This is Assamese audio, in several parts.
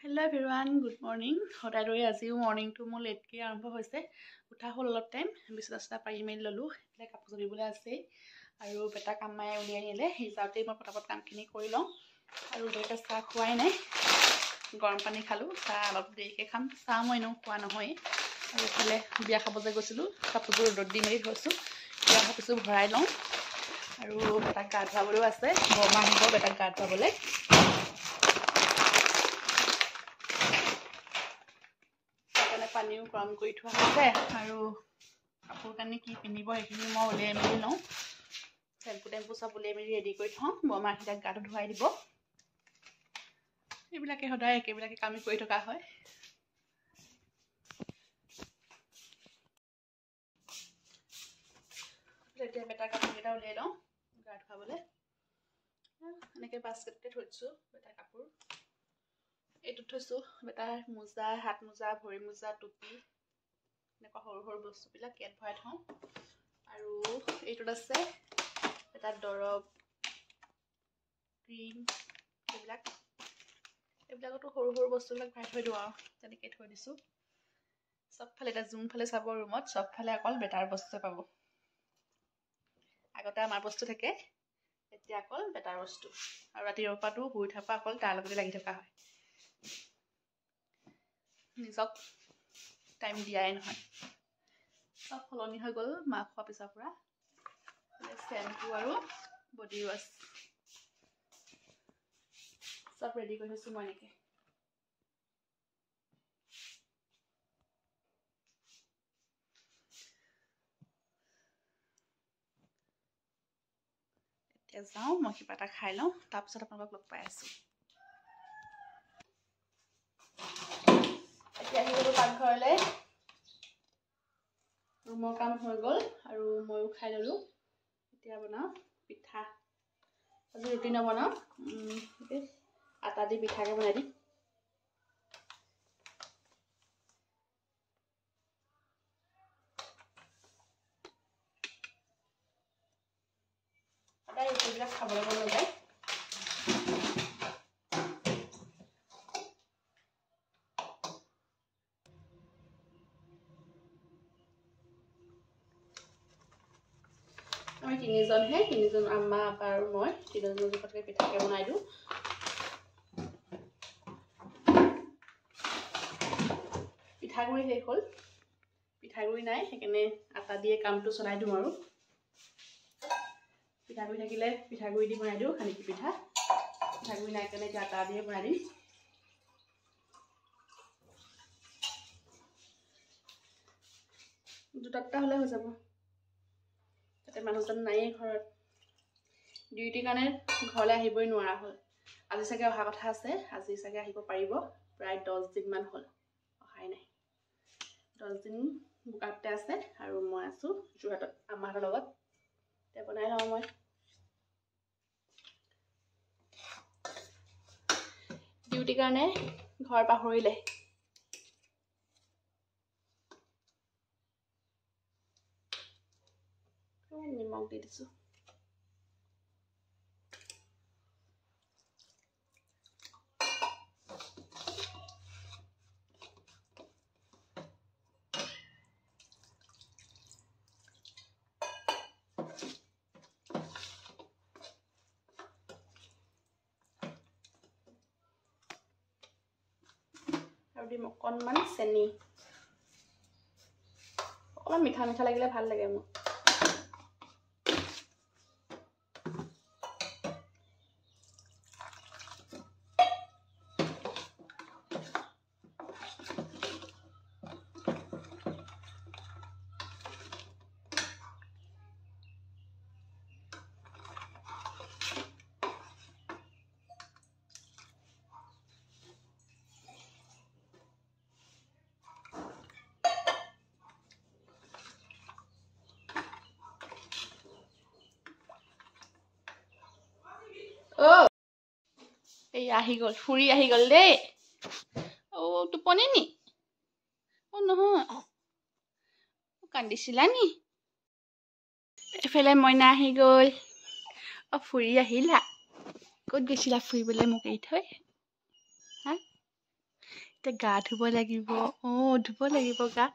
Hello everyone, good morning. সদায় দৰে আজিও মৰ্নিংটো মোৰ লেটকৈ আৰম্ভ হৈছে। উঠা হ'ল অলপ টাইম, বিছনা পাৰি মেলি ল'লোঁ। এইফালে কাপোৰ ধুবলৈ আছেই আৰু বেটা কামাই উলিয়াই নিলে। সেই যাওঁতেই মই পটাপট কামখিনি কৰি লওঁ আৰু দেউতাকে চাহ খোৱাই নাই। গৰম পানী খালোঁ, চাহ অলপ দেৰিকৈ খাম। চাহ মই এনেও খোৱা নহয়েই। আৰু এইফালে বিয়া খাব যে গৈছিলোঁ, কাপোৰবোৰ ৰ'দত দি মেলি থৈছোঁ। বিয়া ভাবিছোঁ ভৰাই লওঁ আৰু বেটাক গা ধুৱাবলৈও আছে। বৰমা আহিব বেটাক গা ধুৱাবলৈ। পানীও গৰম কৰি থোৱা হৈছে আৰু কাপোৰ কানি কি পিন্ধিব সেইখিনি মই উলিয়াই মেলি লওঁ। চেম্পু চব উলিয়াই মেলি ৰেডি কৰি থওঁ। বৰমাহঁতক গাটো ধুৱাই দিব। এইবিলাকে সদায় একেবিলাকে কাম কৰি থকা হয়। এতিয়া বেটাৰ কাপোৰকেইটা উলিয়াই লওঁ গা ধুৱাবলৈ। এনেকৈ বাস্কেটতে থৈছোঁ বেটাৰ কাপোৰ। এইটোত থৈছোঁ বেটাৰ মোজা, হাত মোজা, ভৰি মোজা, টুপি, এনেকুৱা সৰু সৰু বস্তুবিলাক ইয়াত ভৰাই থওঁ। আৰু এইটোত আছে এটা দৰৱ, ক্ৰীম, এইবিলাকতো সৰু সৰু বস্তুবিলাক ভৰাই থৈ দিওঁ আৰু তেনেকৈ থৈ দিছোঁ। চবফালে এতিয়া যোনফালে চাব ৰুমত চবফালে অকল বেটাৰ বস্তুৱে পাব। আগতে আমাৰ বস্তু থাকে, এতিয়া অকল বেটাৰ বস্তু। আৰু ৰাতিৰ পৰাটো শুই উঠাৰ পৰা অকল তাৰ লগতে লাগি থকা হয়। নিজক টাইম দিয়াই নহয়। চব সলনি হৈ গ'ল মাক খোৱাৰ পিছৰ পৰা। চেম্পু আৰু বডি ৱাছ চব ৰেডি কৰি থৈছোঁ মই এনেকৈ। এতিয়া যাওঁ, মই কিবা এটা খাই লওঁ, তাৰপিছত আপোনালোকক লগ পাই আছোঁ। এতিয়া আহি গ'লোঁ পাকঘৰলৈ। ৰুমৰ কাম হৈ গ'ল আৰু ময়ো খাই ল'লোঁ। এতিয়া বনাওঁ পিঠা। আজি ৰুটি নবনাওঁ, আটা দি পিঠাকে বনাই দিম। সদায় ৰুটিবিলাক খাবলৈ মন নাযায়। আমি তিনিজনহে, আম্মা, আপা আৰু মই তিনিজনৰ জোখতকৈ পিঠাকে বনাই দিওঁ। পিঠাগুড়ি শেষ হ'ল, পিঠাগুড়ি নাই, সেইকাৰণে আটা দিয়ে কামটো চলাই দিওঁ আৰু। পিঠাগুড়ি থাকিলে পিঠাগুড়ি দি বনাই দিওঁ খালি পিঠা। পিঠাগুড়ি নাই কাৰণে এতিয়া আটা দিয়ে বনাই দিম। দুটা হ'লে হৈ যাব। তাতে মানুহজন নায়েই ঘৰত, ডিউটিৰ কাৰণে ঘৰলৈ আহিবই নোৱাৰা হ'ল। আজি চাগে অহা কথা আছে, আজি চাগে আহিব পাৰিব। প্ৰায় 10 দিনমান হ'ল অহাই নাই। 10 দিন বোকাতে আছে আৰু মই আছোঁ যোৰহাটত আম্মাহঁতৰ লগত। এতিয়া বনাই লওঁ মই। ডিউটিৰ কাৰণে ঘৰ পাহৰিলে। নিমখ দি দিছোঁ। আৰু দিম অকণমান চেনি। অকণমান মিঠা মিঠা লাগিলে ভাল লাগে মোৰ। এই আহি গ'ল, ফুৰি আহি গ'ল দেই। টোপনি নি? নহয়, কান্দিছিলা নি? এফালে মইনা আহি গ'ল। ফুৰি আহিলা? ক'ত গৈছিলা ফুৰিবলৈ মোক এৰি থৈ? হা? এতিয়া গা ধুব লাগিব ধুব লাগিব গা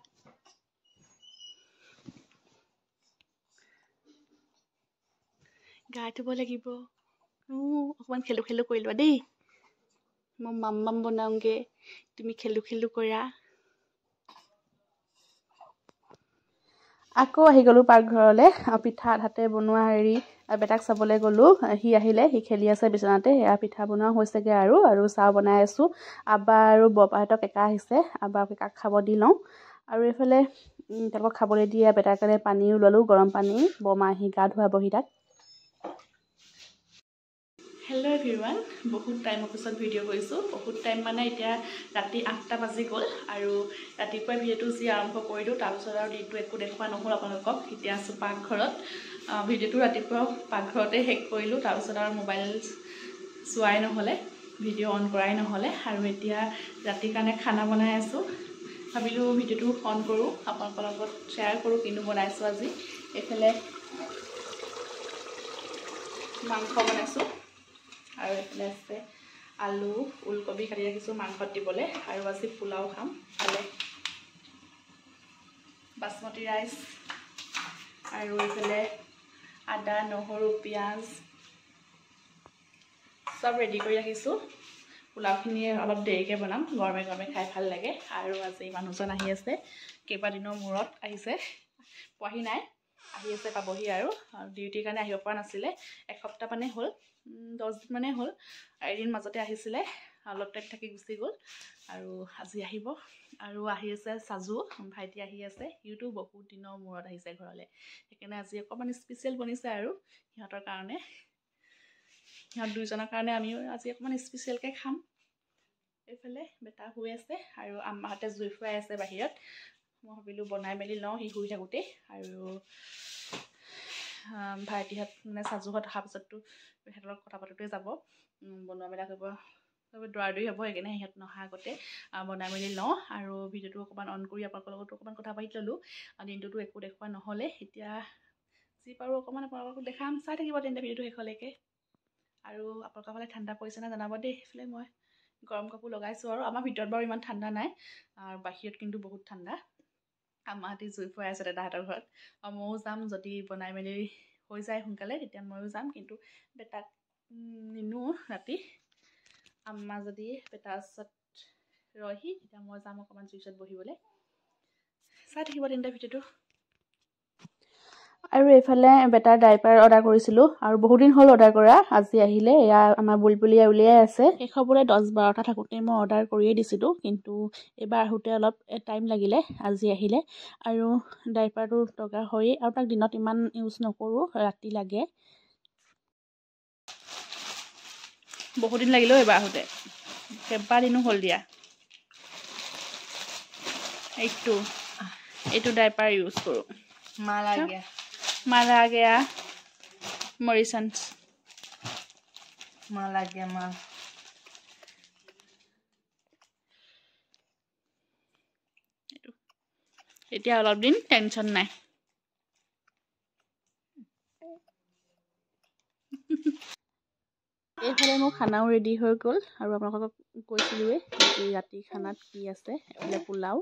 ধুব লাগিব অকণমান খেলো কৰি লোৱা দেই মই মাম বনাওঁগে তুমি খেলো কৰা আকৌ আহি গ'লো পাকঘৰলৈ পিঠা আধাতে বনোৱা বেটাক চাবলৈ গ'লো সি আহিলে সি খেলি আছে বিচনাতে এয়া পিঠা বনোৱা হৈছেগে আৰু চাহ বনাই আছোঁ আব্বা আৰু বৰপাহঁতক কেকা আহিছে আব্বা কেকাক খাব দি লওঁ আৰু এইফালে তেওঁলোকক খাবলৈ দিয়ে বেটাৰ কাৰণে পানী ওলালোঁ গৰম পানী বৰমা আহি গা ধুৱাবহি তাক হেল্ল' এভৰিৱান বহুত টাইমৰ পিছত ভিডিঅ' কৰিছোঁ বহুত টাইম মানে এতিয়া ৰাতি 8টা বাজি গ'ল আৰু ৰাতিপুৱাই ভিডিঅ'টো যি আৰম্ভ কৰিলোঁ তাৰপিছত আৰু দিনটো একো দেখুওৱা নহ'ল আপোনালোকক এতিয়া আছোঁ পাকঘৰত ভিডিঅ'টো ৰাতিপুৱা পাকঘৰতে শেষ কৰিলোঁ তাৰপিছত আৰু মোবাইল চোৱাই নহ'লে ভিডিঅ' অন কৰাই নহ'লে আৰু এতিয়া ৰাতিৰ কাৰণে খানা বনাই আছোঁ ভাবিলোঁ ভিডিঅ'টো অন কৰোঁ আপোনালোকৰ লগত শ্বেয়াৰ কৰোঁ কিনো বনাইছোঁ আজি এইফালে মাংস বনাইছোঁ আৰু এইফালে আছে আলু ওলকবি কাটি ৰাখিছোঁ মাংসত দিবলৈ আৰু আজি পোলাও খাম খালে বাসমতি ৰাইচ আৰু এইফালে আদা নহৰু পিঁয়াজ চব ৰেডি কৰি ৰাখিছোঁ পোলাওখিনি অলপ দেৰিকৈ বনাম গৰমে গৰমে খাই ভাল লাগে আৰু আজি মানুহজন আহি আছে কেইবাদিনৰ মূৰত আহিছে পোৱাহি নাই আহি আছে পাবহি আৰু ডিউটিৰ কাৰণে আহিব পৰা নাছিলে এসপ্তাহ মানে হ'ল 10 দিন মানে হ'ল এদিন মাজতে আহিছিলে অলপ টাইম থাকি গুচি গ'ল আৰু আজি আহিব আৰু আহি আছে সাজু ভাইটি আহি আছে সিহঁতো বহুত দিনৰ মূৰত আহিছে ঘৰলৈ সেইকাৰণে আজি অকণমান স্পেচিয়েল বনিছে আৰু সিহঁতৰ কাৰণে সিহঁত দুইজনৰ কাৰণে আমিও আজি অকণমান স্পেচিয়েলকৈ খাম এইফালে বেটা শুই আছে আৰু আম্মাহঁতে জুই ফুৱাই আছে বাহিৰত মই ভাবিলোঁ বনাই মেলি লওঁ সি শুই থাকোঁতে আৰু ভাইটিহঁত মানে সাজুহঁত অহাৰ পিছততো সিহঁতৰ লগত কথা পাতোঁতে যাব বনোৱা মেলা কৰিব দৌৰি হ'ব সেইকাৰণে সিহঁত নহাৰ আগতে বনাই মেলি লওঁ আৰু ভিডিঅ'টো অকণমান অন কৰি আপোনালোকৰ লগতো অকণমান কথা পাতি ল'লোঁ দিনটোতো একো দেখুওৱা নহ'লে এতিয়া যি পাৰোঁ অকণমান আপোনালোকক দেখাম চাই থাকিব তেন্তে ভিডিঅ'টো শেষলৈকে আৰু আপোনালোকৰ ফালে ঠাণ্ডা পৰিছে নে জনাব দেই সেইফালে মই গৰম কাপোৰ লগাইছোঁ আৰু আমাৰ ভিতৰত বাৰু ইমান ঠাণ্ডা নাই আৰু বাহিৰত কিন্তু বহুত ঠাণ্ডা আম্মাহঁতে জুই ফুৱাই আছে দাদাহঁতৰ ঘৰত ময়ো যাম যদি বনাই মেলি হৈ যায় সোনকালে তেতিয়া ময়ো যাম কিন্তু বেটাক নিনো ৰাতি আম্মা যদি বেটাৰ ওচৰত ৰয়হি তেতিয়া মই যাম অকণমান জুই ওচৰত বহিবলৈ চাই থাকিব তেন্তে ভিডিঅ'টো আৰু এইফালে বেটাৰ ডাইপাৰ অৰ্ডাৰ কৰিছিলোঁ আৰু বহুত দিন হ'ল অৰ্ডাৰ কৰা আজি আহিলে এয়া আমাৰ বুলবুলিয়ে উলিয়াই আছে শেষ হ'বলৈ 10-12টা থাকোঁতে মই অৰ্ডাৰ কৰিয়ে দিছিলোঁ কিন্তু এইবাৰ আহোঁতে অলপ টাইম লাগিলে আজি আহিলে আৰু ডাইপাৰটো দৰকাৰ হয়েই আৰু তাক দিনত ইমান ইউজ নকৰোঁ ৰাতি লাগে বহুত দিন লাগিলেও এইবাৰ আহোঁতে কেইবাদিনো হ'ল দিয়া এইটো ডাইপাৰ ইউজ কৰোঁ माला गया मॉरिसन्स माला गया माल এতিয়া অলপ দিন টেনশন নাই এইফালে মোৰ খানাও ৰেডি হৈ গ'ল আৰু আপোনালোকক কৈছিলোঁৱে ৰাতি খানাত কি আছে এইফালে পোলাও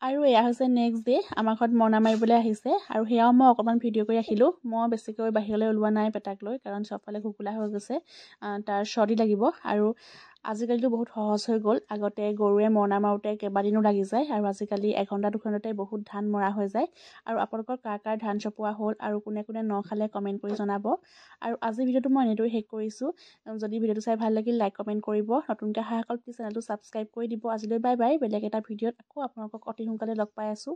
আৰু এয়া হৈছে নেক্সট ডে আমাৰ ঘৰত মৰণা মাৰিবলৈ আহিছে আৰু সেয়াও মই অকণমান ভিডিঅ' কৰি ৰাখিলোঁ মই বেছিকৈ বাহিৰলৈ ওলোৱা নাই বেটাক লৈ কাৰণ চবফালে ঘুকুলা হৈ গৈছে তাৰ চৰ্দি লাগিব আৰু আজিকালিতো বহুত সহজ হৈ গ'ল আগতে গৰুৱে মৰণা মাৰোঁতে কেইবাদিনো লাগি যায় আৰু আজিকালি 1-2 ঘণ্টাতে বহুত ধান মৰা হৈ যায় আৰু আপোনালোকৰ কাৰ ধান চপোৱা হ'ল আৰু কোনে কোনে নখালে কমেণ্ট কৰি জনাব আৰু আজি ভিডিঅ'টো মই এনেদৰে শেষ কৰিছোঁ যদি ভিডিঅ'টো চাই ভাল লাগিল লাইক কমেণ্ট কৰিব নতুনকৈ অহাসকল প্লিজ চেনেলটো ছাবস্ক্ৰাইব কৰি দিব আজিলৈ বাই বাই বেলেগ এটা ভিডিঅ'ত আকৌ আপোনালোকক অতি সোনকালে লগ পাই আছোঁ